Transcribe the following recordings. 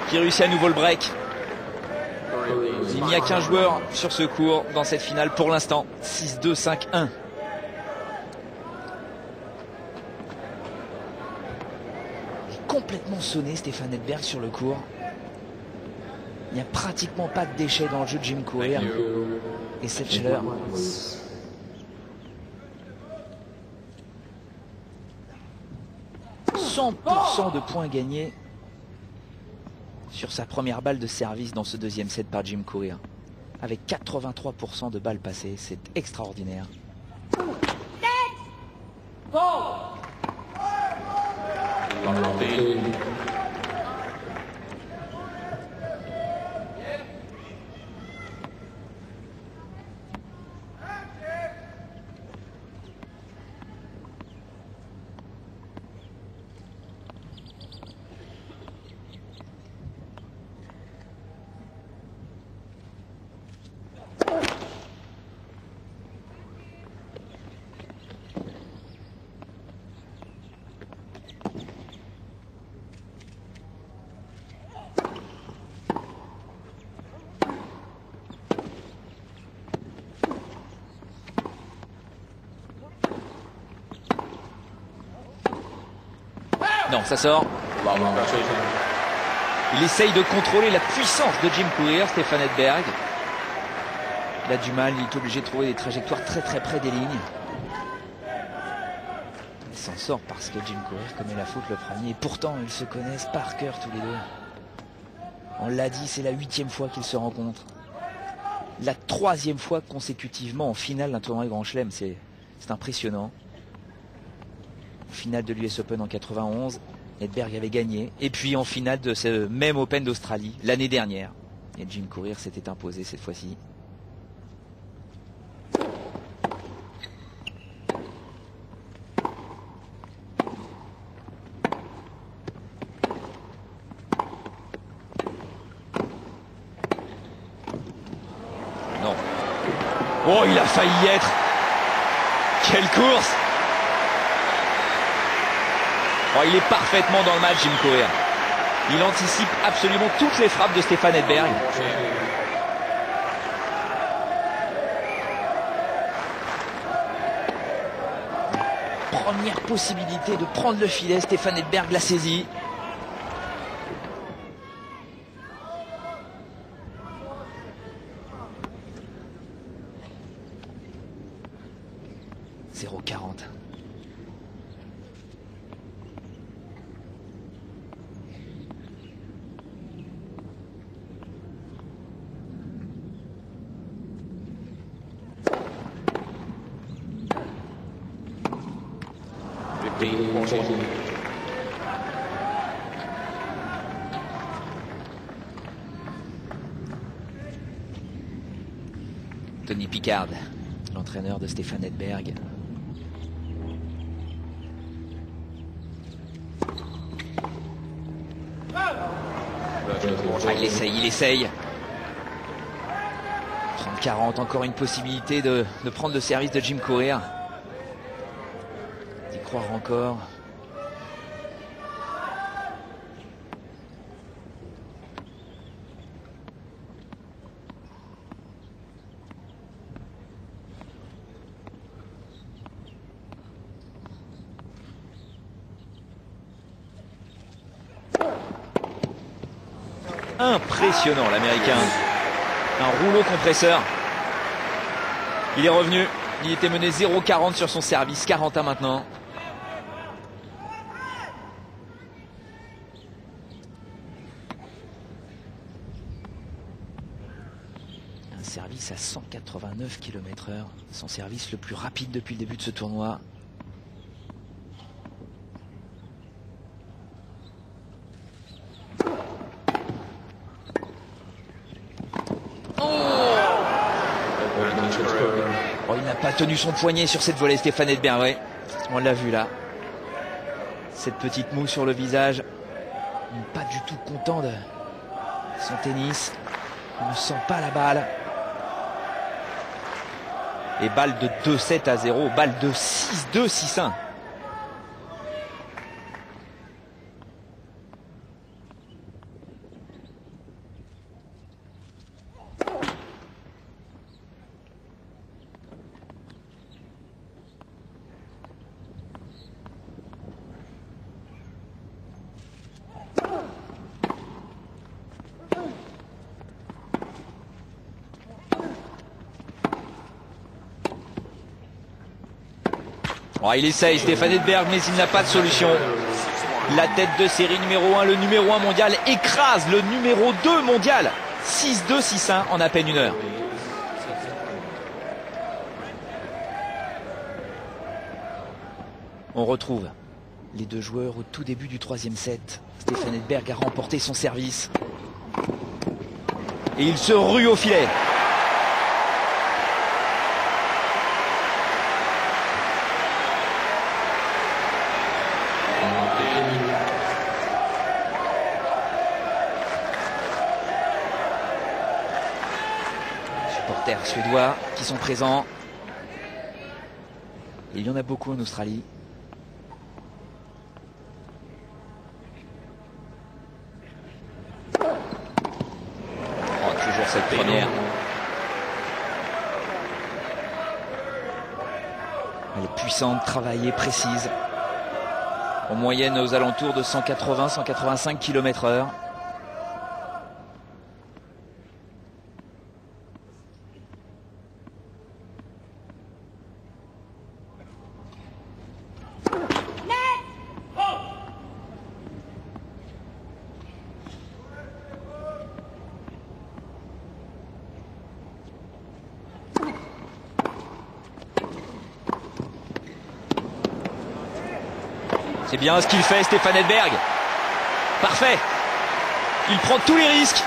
qui réussit à nouveau le break. Il n'y a qu'un joueur sur ce court dans cette finale pour l'instant. 6-2, 5-1. Il est complètement sonné, Stéphane Edberg, sur le court. Il n'y a pratiquement pas de déchets dans le jeu de Jim Courier et Setchler. 100% de points gagnés sur sa première balle de service dans ce deuxième set par Jim Courier. Avec 83% de balles passées, c'est extraordinaire. Non, ça sort. Il essaye de contrôler la puissance de Jim Courier, Stéphane Edberg. Il a du mal, il est obligé de trouver des trajectoires très près des lignes. Il s'en sort parce que Jim Courier commet la faute le premier. Et pourtant, ils se connaissent par cœur tous les deux. On l'a dit, c'est la 8e fois qu'ils se rencontrent. La 3e fois consécutivement en finale d'un tournoi Grand Chelem. C'est impressionnant. Finale de l'US Open en 91, Edberg avait gagné. Et puis en finale de ce même Open d'Australie l'année dernière. Et Jim Courier s'était imposé cette fois-ci. Non. Oh, il a failli y être. Quelle course! Oh, il est parfaitement dans le match, Jim Courier. Il anticipe absolument toutes les frappes de Stéphane Edberg. Première possibilité de prendre le filet, Stéphane Edberg l'a saisi. « 0,40. Tony Picard, l'entraîneur de Stéphane Edberg. Ah, il essaye. 30-40, encore une possibilité de prendre le service de Jim Courier. D'y croire encore. Impressionnant l'Américain. Un rouleau compresseur. Il est revenu. Il était mené 0,40 sur son service. 41 maintenant. Un service à 189 km/h. Son service le plus rapide depuis le début de ce tournoi. Oh, il n'a pas tenu son poignet sur cette volée, Stéphane Edberg, ouais. On l'a vu là. Cette petite moue sur le visage. Pas du tout content de son tennis. Il ne sent pas la balle. Et balle de 2-7 à 0. Balle de 6-2, 6-1. Oh, il essaye Stefan Edberg, mais il n'a pas de solution. La tête de série numéro 1, le numéro 1 mondial écrase le numéro 2 mondial. 6-2, 6-1 en à peine une heure. On retrouve les deux joueurs au tout début du troisième set. Stefan Edberg a remporté son service. Et il se rue au filet. Supporters suédois qui sont présents. Et il y en a beaucoup en Australie. Toujours cette première. Elle est puissante, travaillée, précise. En moyenne aux alentours de 180-185 km/h. C'est bien ce qu'il fait, Stefan Edberg. Parfait. Il prend tous les risques.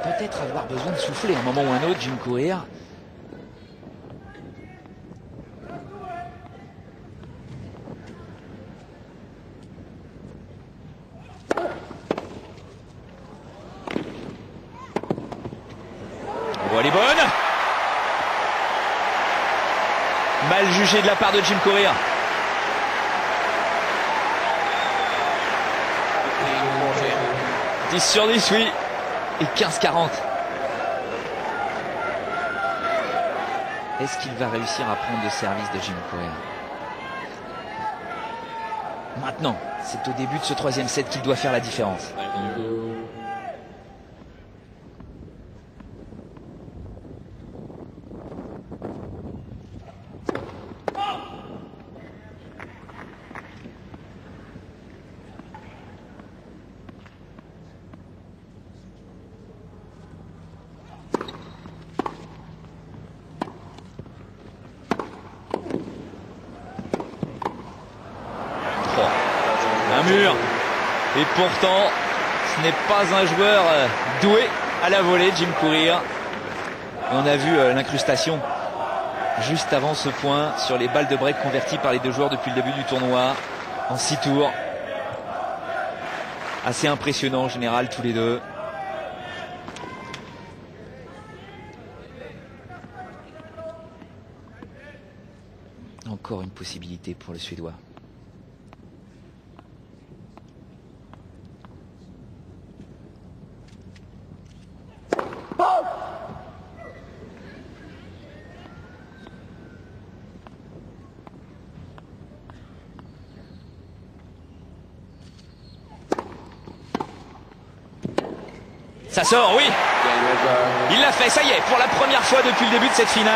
Peut-être avoir besoin de souffler à un moment ou un autre, Jim Courier. Elle est bonne. Mal jugé de la part de Jim Courier. « 10 sur 10, oui. Et 15-40. Est-ce qu'il va réussir à prendre le service de Jim Courier? Maintenant, c'est au début de ce troisième set qu'il doit faire la différence. Un mur. Et pourtant, ce n'est pas un joueur doué à la volée, Jim Courier. On a vu l'incrustation juste avant ce point sur les balles de break converties par les deux joueurs depuis le début du tournoi en 6 tours. Assez impressionnant en général tous les deux. Encore une possibilité pour le Suédois. Ça sort, oui. Il l'a fait, ça y est, pour la première fois depuis le début de cette finale.